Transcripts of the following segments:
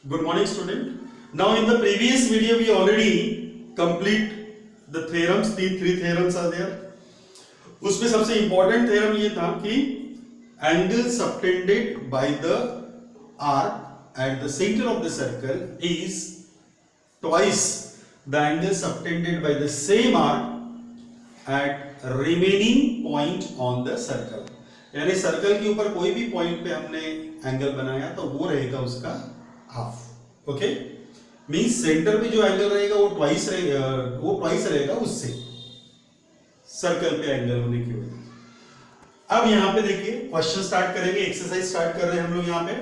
Good morning, student. Now, in the previous video, we already complete the theorems. Three theorems are there. उसमें सबसे important theorem ये था कि angle subtended by the arc at the center of the circle is twice the angle subtended by the same arc at remaining point on the circle. यानी circle के ऊपर कोई भी पॉइंट पे हमने एंगल बनाया तो वो रहेगा उसका हाफ. ओके, मींस सेंटर पे जो एंगल रहेगा वो ट्वाइस रहेगा उससे सर्कल पे एंगल होने की वजह से. अब यहां पे देखिए क्वेश्चन स्टार्ट करेंगे, एक्सरसाइज स्टार्ट कर रहे हैं हम लोग. यहां पे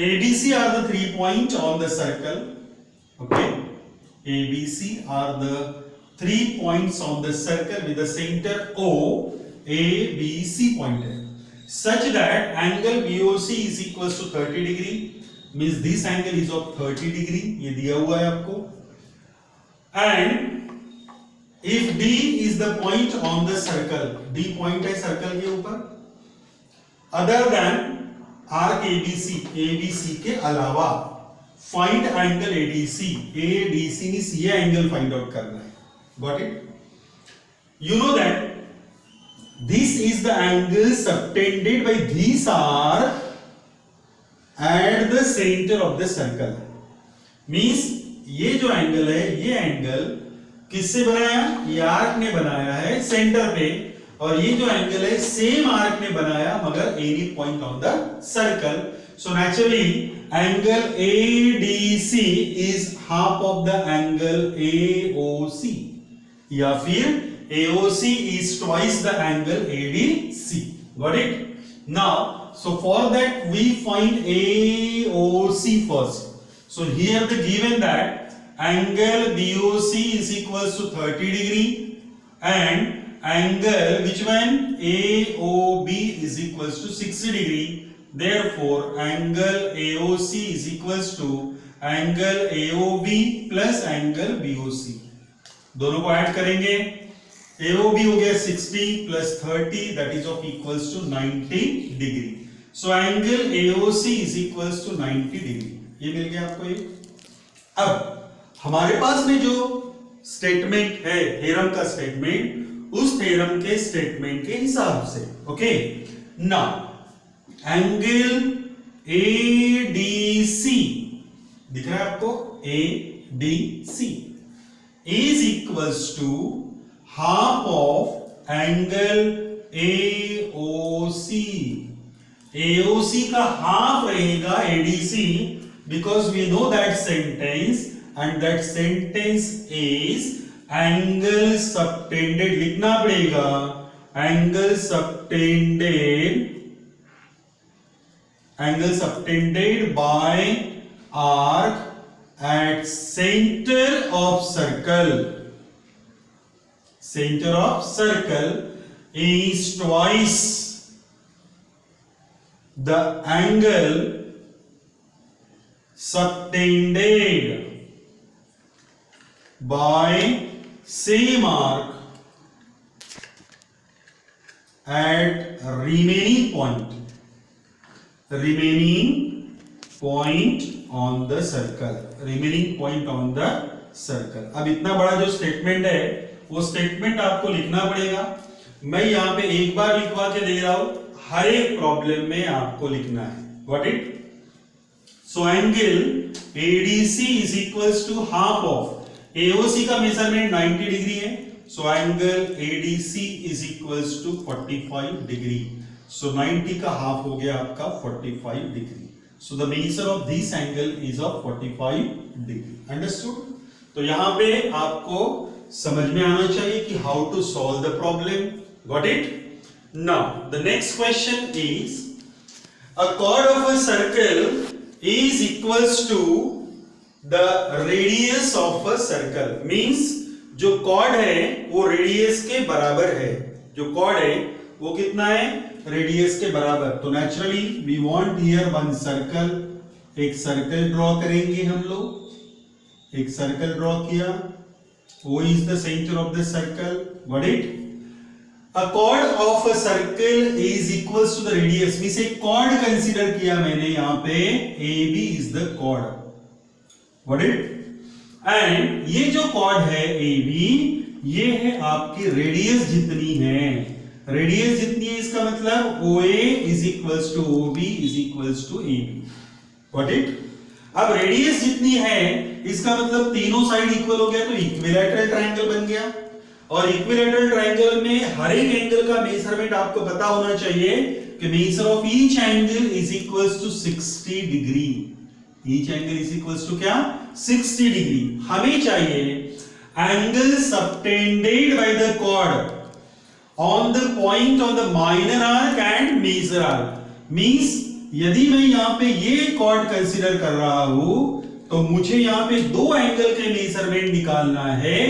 ABC are the 3 point on the circle. Okay, ABC are the 3 points on the circle with the centre O. ABC point है such that angle BOC is equals to 30 degree, means this angle is of 30 degree. ये दिया हुआ है आपको. And if D is the point on the circle, D point है circle के ऊपर, other than arc ABC, ABC के अलावा find angle ADC. ADC means ये एंगल फाइंड आउट करना है. Got it? You know that this is the angle subtended by this arc at the center of the circle. Means ये जो angle है, ये angle किससे बनाया? ये आर्क ने बनाया है सेंटर पे, और ये जो एंगल है सेम आर्क ने बनाया मगर any point on the circle. So naturally angle ADC is half of the angle AOC, या फिर AOC is twice the angle ADC. Got it? Now, so for that we find AOC first. So here the given that angle BOC is equals to 30 degree and angle which one? AOB is equals to 60 degree. Therefore, angle AOC is equals to angle AOB plus angle BOC. दोनों को add करेंगे. AOB हो गया 60 plus 30, that is of equals to 90 degree. So angle AOC is equals to 90 degree. ये मिल गया आपको. ये अब हमारे पास में जो स्टेटमेंट है, थ्योरम का स्टेटमेंट, उस थ्योरम के स्टेटमेंट के हिसाब से. ओके, नाउ एंगल ADC दिख रहा है आपको, ADC is equals to half of angle AOC. AOC का हाफ रहेगा ADC, because we know that sentence, and that sentence is angle subtended. लिखना पड़ेगा angle subtended by arc at center of circle. Center of circle is twice the angle subtended by same arc at remaining point on the circle. Remaining point on the circle. अब इतना बड़ा जो statement है वो statement आपको लिखना पड़ेगा. मैं यहां पे एक बार लिखवा के दे रहा हूं, हर एक प्रॉब्लम में आपको लिखना है. Got it? So angle ADC is equals to half of AOC का मेजरमेंट 90 डिग्री है. So angle ADC is equals to 45 degree. So 90 का हाफ हो गया आपका 45 degree. So the measure of this angle is of 45 degree. Understood? तो यहां पे आपको समझ में आना चाहिए कि how to solve the problem. Got it? Now the next question is a chord of a circle is equals to the radius of a circle. Means जो कॉर्ड है वो रेडियस के बराबर है. जो कॉर्ड है वो कितना है? रेडियस के बराबर. तो naturally we want here one circle. एक सर्कल ड्रॉ करेंगे हम लोग. एक सर्कल ड्रॉ किया. O is the center of the circle. Got it? A chord of a circle is equals to the radius. Means एक chord कंसीडर किया मैंने यहाँ पे. AB is the chord. What it. And ये जो chord है AB, ये है आपकी रेडियस जितनी है, रेडियस जितनी है इसका मतलब OA is equals to OB is equals to AB, what it. अब रेडियस जितनी है इसका मतलब तीनों साइड इक्वल हो गया तो इक्विलैटरल ट्रायंगल बन गया। और इक्विलैटरल ट्रायंगल में हर एक एंगल का मेजरमेंट आपको पता होना चाहिए कि measure of each angle is equals to 60 degree. Each angle is equals to क्या, 60 डिग्री। हमें चाहिए angle subtended by the chord on the point on the minor arc and major arc. Means यदि मैं यहां पे ये कॉर्ड कंसीडर कर रहा हूं तो मुझे यहां पे दो एंगल के मेजरमेंट निकालना है।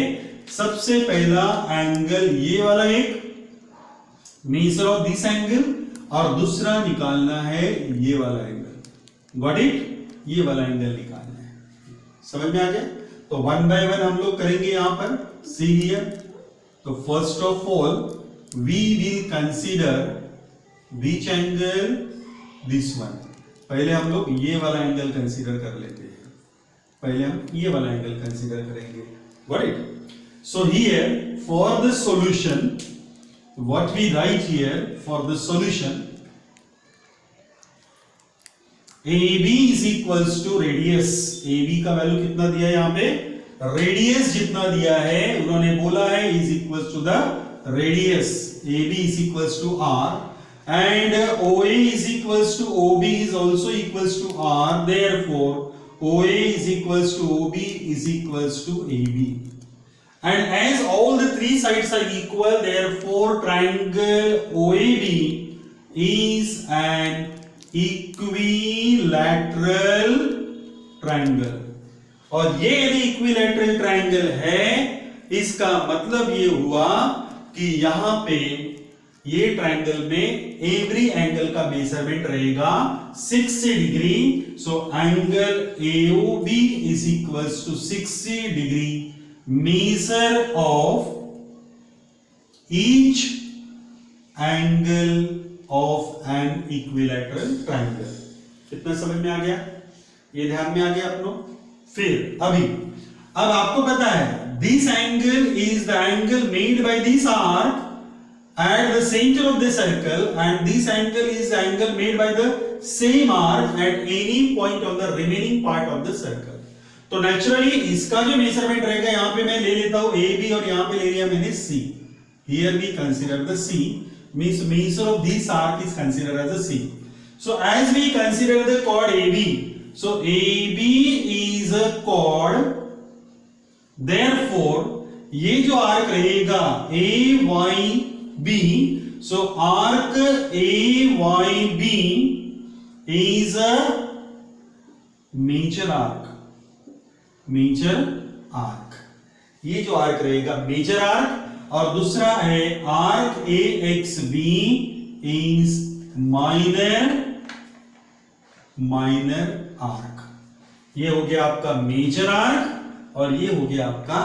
सबसे पहला एंगल ये वाला एक, मेजर ऑफ दिस एंगल, और दूसरा निकालना है ये वाला एंगल, गॉट इट, ये वाला एंगल निकालना है। समझ में आ गया। तो वन बाय वन हम लोग करेंगे यहां पर, सी हियर। तो first of all we will consider which angle, this one. पहले हम लोग ये वाला एंगल कंसीडर कर लेते हैं, पहले हम ये वाला एंगल कंसीडर करेंगे, got it. So here for the solution, what we write here for the solution, AB is equals to radius। AB का वैल्यू कितना दिया है यहाँ पे, रेडियस जितना दिया है उन्होंने बोला है is equals to the radius। AB is equals to R and OA is equals to OB is also equals to R, therefore OA is equals to OB is equals to AB। And as all the three sides are equal, therefore triangle OAB is an equilateral triangle। और ये यदि equilateral triangle है इसका मतलब ये हुआ कि यहां पे ये ट्रायंगल में एवरी एंगल का मेजरमेंट रहेगा 60 degree. So angle AOB is equals to 60 degree measure of each angle of an equilateral triangle। कितना समझ में आ गया, ये ध्यान में आ गया अपनों। फिर अब आपको पता है this angle is the angle made by this arc at the center of the circle and this angle is the angle made by the same arc at any point on the remaining part of the circle। तो naturally इसका जो measurement रहेगा यहां पे मैं ले लेता हूं AB और यहां पे ले लिया मैंने C। Here we consider the C, means measure of this arc is considered as a C। So as we consider the chord AB, so AB is a chord, therefore ये जो आर्क रहेगा AYB, so arc AYB is a major arc, major arc. ये जो arc रहेगा major arc और दूसरा है arc AXB is minor arc. ये हो गया आपका मेजर आर्क और ये हो गया आपका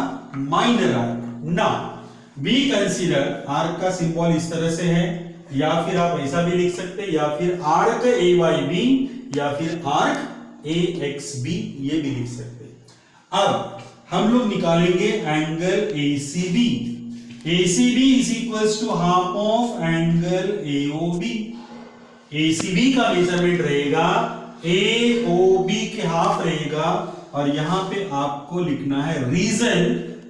minor arc. Now we consider, arc का सिंबल इस तरह से है, या फिर आप ऐसा भी लिख सकते हैं, या फिर आर्क AYB या फिर आर्क AXB, ये भी लिख सकते हैं। अब हम लोग निकालेंगे angle ACB। ACB is equals to half of angle AOB। ACB का मेजरमेंट रहेगा AOB के हाफ रहेगा और यहां पे आपको लिखना है reason,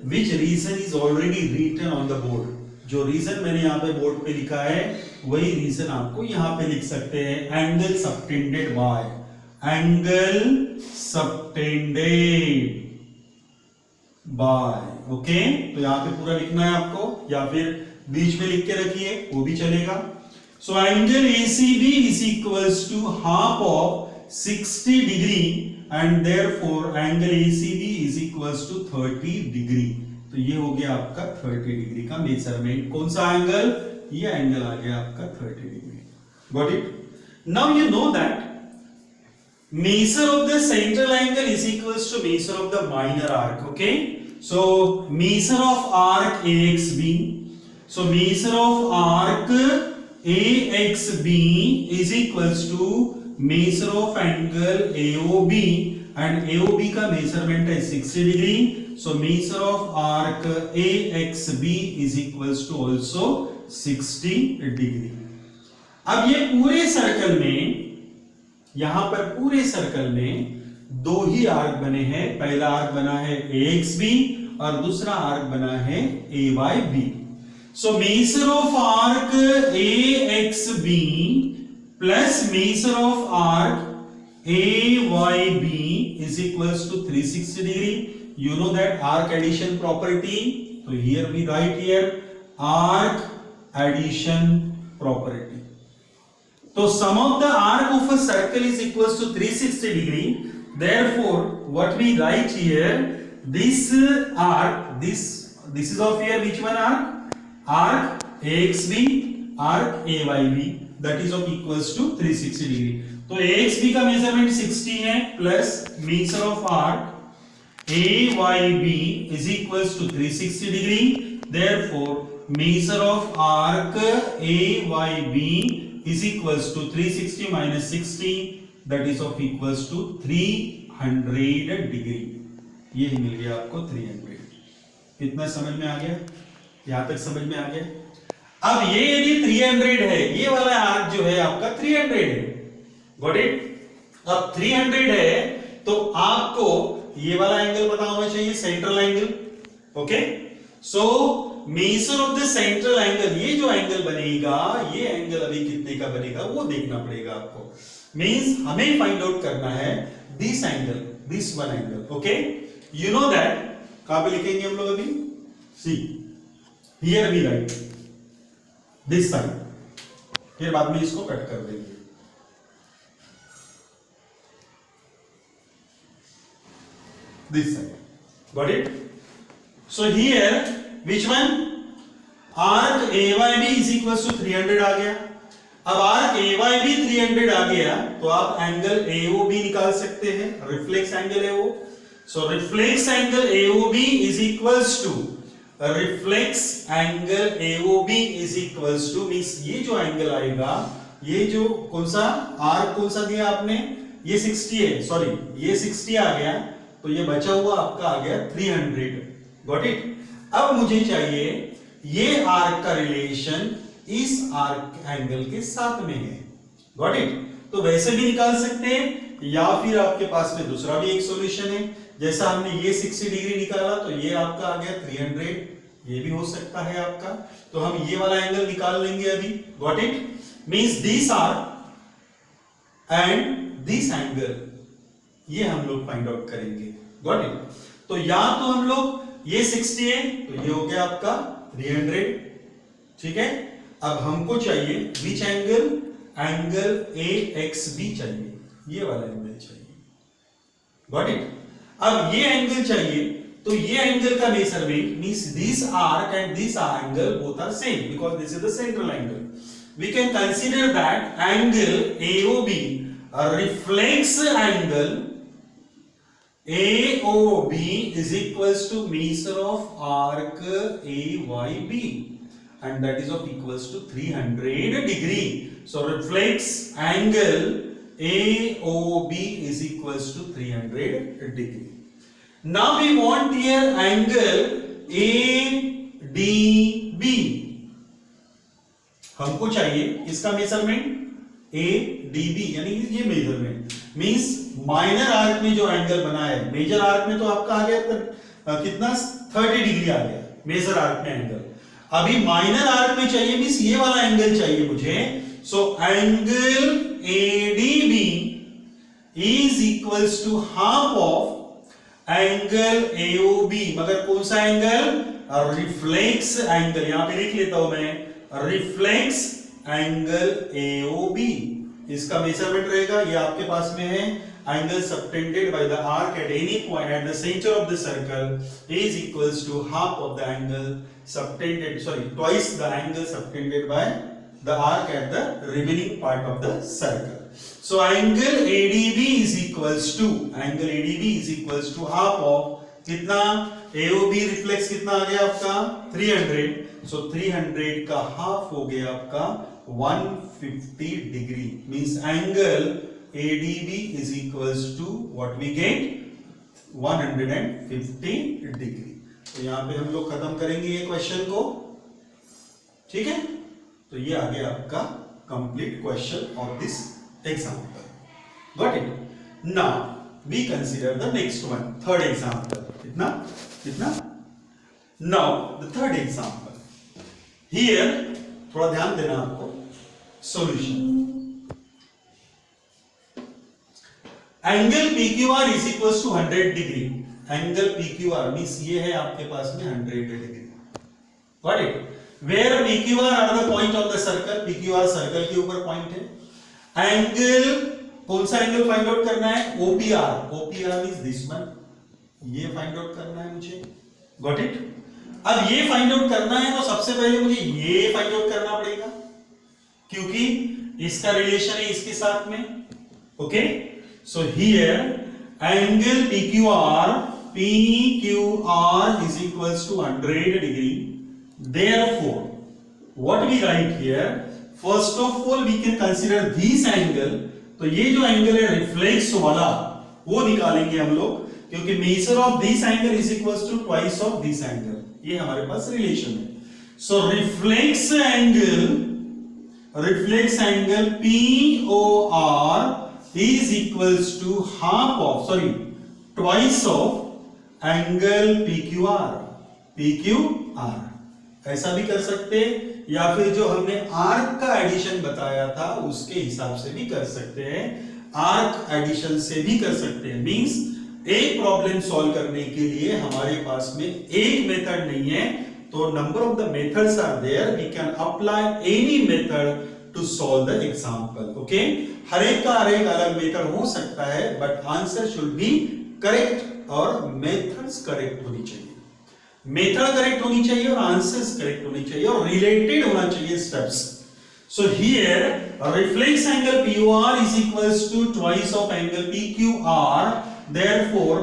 which reason is already written on the board. जो रीजन मैंने यहां पे बोर्ड पे लिखा है वही रीजन आपको यहां पे लिख सकते हैं। Angle subtended bye, angle subtended bye, okay. तो यहां पे पूरा लिखना है आपको, या फिर बीच में लिख के रखिए वो भी चलेगा। So angle ACB is equals to half of 60 degree and therefore angle ACB is equals to 30 degree. तो ये हो गया आपका 30 डिग्री का मेजरमेंट। कौन सा एंगल, ये एंगल आ गया आपका 30 degree, got it. Now you know that measure of the central angle is equals to measure of the minor arc, okay। So measure of arc AXB, so measure of arc AXB is equals to measure of angle AOB and AOB का measurement है 60 degree, so measure of arc AXB is equals to also 60 degree. अब ये पूरे circle में, यहां पर पूरे circle में दो ही आर्क बने हैं, पहला आर्क बना है AXB और दूसरा आर्क बना है AYB। So measure of arc AXB plus measure of arc AYB is equals to 360 degree. You know that arc addition property. So here we write here arc addition property. So sum of the arc of a circle is equals to 360 degree. Therefore, what we write here, this arc, this is of here which one arc? Arc AXB, arc AYB, that is of equals to 360 degree. तो AXB का मेजरमेंट 60 है plus measure of arc AYB is equals to 360 degree, therefore measure of arc AYB is equals to 360 minus 60, that is of equals to 300 degree. ये मिल गया आपको 300। कितना समझ में आ गया? यहां तक समझ में आ गया? अब ये यदि 300 है, ये वाला आर्क जो है आपका 300 है, गॉट इट? अब 300 है तो आपको ये वाला एंगल पता होना चाहिए, central angle. Okay, so measure of the central angle, ये जो एंगल बनेगा, ये एंगल अभी कितने का बनेगा वो देखना पड़ेगा आपको। मींस हमें फाइंड आउट करना है this angle, this one angle. Okay, you know that, कहां पे लिखेंगे हम लोग अभी? See here we write this side, फिर बाद में इसको कट कर देंगे। This side, got it? So here which one? Arc AYB is equals to 300 आ गया। अब आर्क AYB 300 आ गया तो आप एंगल AOB निकाल सकते हैं, रिफ्लेक्स एंगल है वो। So reflex angle AOB is equals to, reflex angle AOB is equals to, means ये जो एंगल आएगा, ये जो कौन सा आर्क कौन सा दिया आपने, ये 60 है, सॉरी ये 60 आ गया, तो ये बचा हुआ आपका आ गया 300। Got it? अब मुझे चाहिए ये आर्क का रिलेशन इस आर्क एंगल के साथ में है। Got it? तो वैसे भी निकाल सकते हैं, या फिर आपके पास में दूसरा भी एक सॉल्यूशन है, जैसा हमने ये 60 डिग्री निकाला तो ये आपका आ गया 300, ये भी हो सकता है आपका। तो हम ये वाला एंगल निकाल लेंगे अभी। Got it? Means this arc and this angle, ये हम लोग फाइंड आउट करेंगे। Got it? तो या तो हम लोग, ये 60 है तो ये हो गया आपका 300, ठीक है। अब हमको चाहिए विच एंगल, एंगल AXB चाहिए, ये वाला एंगल चाहिए। Got it? अब ये एंगल चाहिए तो ये एंगल का measurement means this arc and this angle both are same because this is the central angle. We can consider that angle AOB reflects angle AOB is equals to measure of arc AYB and that is of equals to 300 degree. So reflects angle AOB is equals to 300 degree. Now we want here angle ADB. हमको चाहिए इसका measurement ADB, यानी ये measurement means minor arc में जो angle बना है, major arc में तो आपका आ गया कितना 30 डिग्री आ गया मेजर आर्क में एंगल। अभी माइनर आर्क में चाहिए मींस ये वाला एंगल चाहिए मुझे। So angle ADB is equals to half of angle AOB, मगर कौन सा एंगल? रिफ्लेक्स एंगल, यहां पे लिख लेता हूं मैं, रिफ्लेक्स एंगल AOB। इसका मेजरमेंट रहेगा, ये आपके पास में है, angle subtended by the arc at any point at the centre of the circle is equals to half of the angle subtended, sorry twice the angle subtended by the arc at the remaining part of the circle. So angle ADB is equals to, angle ADB is equals to half of कितना, AOB reflex कितना आ गया आपका 300, सो 300 का half हो गया आपका 150 degree, means angle ADB is equals to what we get 150 degree. तो यहां पे हम लोग खत्म करेंगे ये क्वेश्चन को, ठीक है। तो ये आ गया आपका complete question of this example. Got it. Now we consider the next one, third example. कितना कितना? Now the third example here, थोड़ा ध्यान देना आपको। Solution, angle PQR is equal to 100 degree. Angle PQR means ये है आपके पास में 100 degree. Got it. Where PQR are the point of the circle. PQR circle के ऊपर पॉइंट है। एंगल, कौन सा एंगल फाइंड आउट करना है? OPR। OPR is this one, ये फाइंड आउट करना है मुझे। Got it. अब ये फाइंड आउट करना है तो सबसे पहले मुझे ये फाइंड आउट करना पड़ेगा, क्योंकि इसका रिलेशन है इसके साथ में। Okay, so here angle PQR is equals to 100 degree. Therefore, what we write here, first of all we can consider this angle. तो ये जो एंगल है रिफ्लेक्स वाला वो निकालेंगे हम लोग, क्योंकि measure of this angle is equals to twice of this angle. ये हमारे पास रिलेशन है। So reflex angle POR is equals to half of, sorry, twice of angle PQR। ऐसा भी कर सकते, या फिर जो हमने आर्क का एडिशन बताया था उसके हिसाब से भी कर सकते हैं, आर्क एडिशन से भी कर सकते हैं। मींस एक प्रॉब्लम सॉल्व करने के लिए हमारे पास में एक मेथड नहीं है, तो number of the methods are there, we can apply any method to solve the example. Okay, हर एक का हर एक अलग मेथड हो सकता है, but answer should be correct और मेथड्स करेक्ट होनी चाहिए। मेथड करेक्ट होनी चाहिए और आंसर्स करेक्ट होनी चाहिए और रिलेटेड होना चाहिए steps. So here reflex angle POR is equals to twice of angle PQR. Therefore,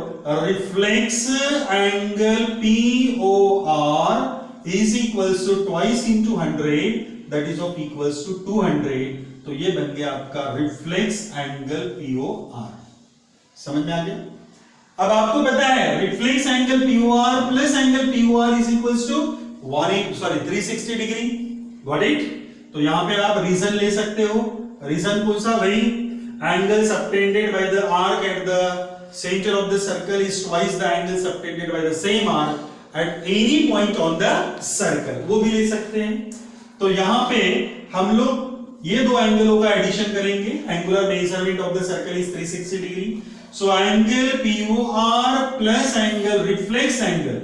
reflex angle POR is equals to twice into 100, that is of equals to 200. तो ये बन गया आपका रिफ्लेक्स एंगल POR। समझ में आ गया? अब आपको पता है reflex angle POR plus angle POR is equals to 360 degree. Got it. तो यहां पे आप रीजन ले सकते हो। रीजन कौन सा भाई? Angle subtended by the arc at the centre of the circle is twice the angle subtended by the same arc at any point on the circle, वो भी ले सकते हैं। तो यहां पे हम लोग ये दो एंगलों का एडिशन करेंगे। Angular measurement of the circle is 360 degree. So angle POR plus angle reflex angle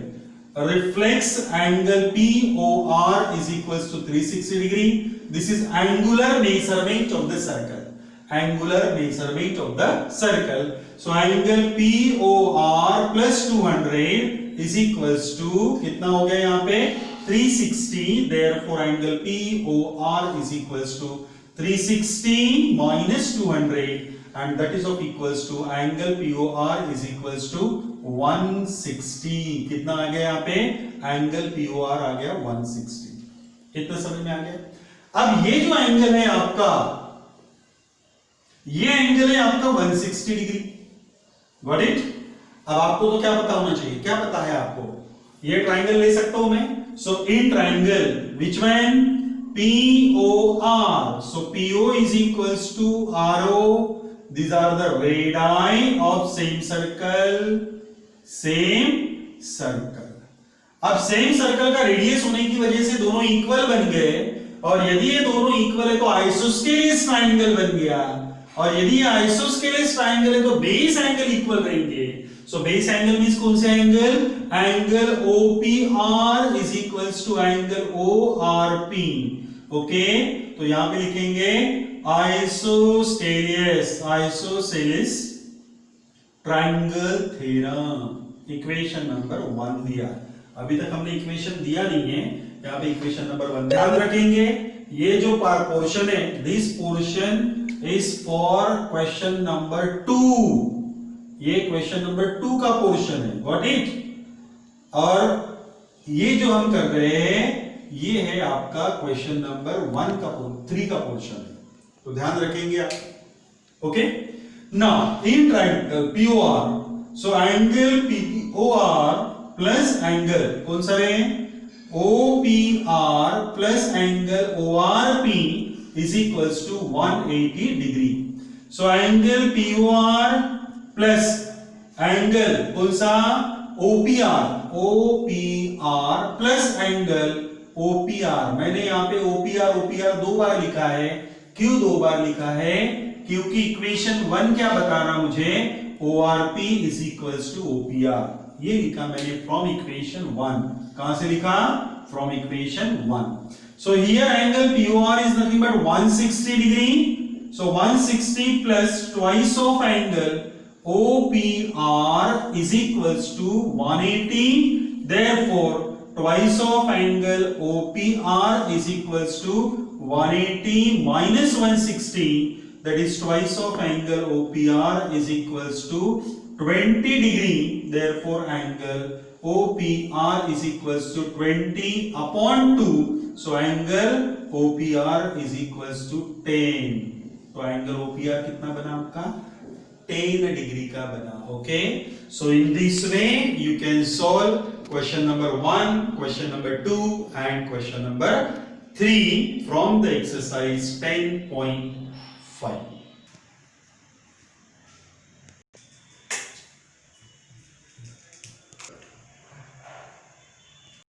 POR is equals to 360 degree. This is angular measurement of the circle. Angular measurement of the circle. So angle POR plus 200 is equals to कितना हो गया यहाँ पे? 360. Therefore angle POR is equals to 360 minus 200, and that is of equals to angle POR is equals to 160. कितना आ गया यहाँ पे? Angle POR आ गया 160। इतना समझ में आ गया? अब ये जो एंगल है आपका, ये एंगल है आपका 160 डिग्री। Got it. अब आपको तो क्या पता होना चाहिए? क्या पता है आपको? ये ट्राइंगल ले सकता हूं मैं। So in triangle which one? POR. So PO is equals to RO. These are the radii of same circle. अब सेम सर्कल का रेडियस होने की वजह से दोनों इक्वल बन गए, और यदि ये दोनों इक्वल है तो आइसोस्केलेस ट्राइंगल बन गया, और यदि ये आइसोस्केलेस ट्राइंगल है तो बेस एंगल इक्वल रहेंगे। सो बेस एंगल मींस कौन से angle? Angle OPR is equals to angle ORP। Okay, तो यहां पे लिखेंगे isosceles triangle theorem. Equation number 1 दिया। अभी तक हमने इक्वेशन दिया नहीं है, यहाँ पे इक्वेशन नंबर 1 ध्यान रखेंगे। ये जो पोर्शन है, this portion is for question number 2। ये क्वेश्चन नंबर 2 का पोर्शन है। Got it. और ये जो हम कर रहे हैं ये है आपका क्वेश्चन नंबर 3 का पोर्शन है, तो ध्यान रखेंगे आप। Okay. Now, in triangle POR, so angle POR plus angle कौन सा है? OPR plus angle ORP is equals to 180 degree. So angle POR plus angle कौन सा? OPR plus angle OPR. मैंने यहाँ पे OPR दो बार लिखा है. क्यों दो बार लिखा है? क्योंकि इक्वेशन 1 क्या बता रहा मुझे? ORP is equals to OPR. ये लिखा मैंने फ्रॉम इक्वेशन 1. कहां से लिखा? From equation 1. So here angle POR is nothing but 160 degree. So 160 plus twice of angle OPR is equals to 180. Therefore, twice of angle OPR is equals to 180 minus 160. That is twice of angle OPR is equals to 20 degree. Therefore, angle OPR is equals to 20 upon 2. So, angle OPR is equals to 10. तो angle OPR कितना बना आपका? 10 degree का बना. Okay. So, in this way, you can solve question number 1, question number 2 and question number 3 from the exercise 10.5.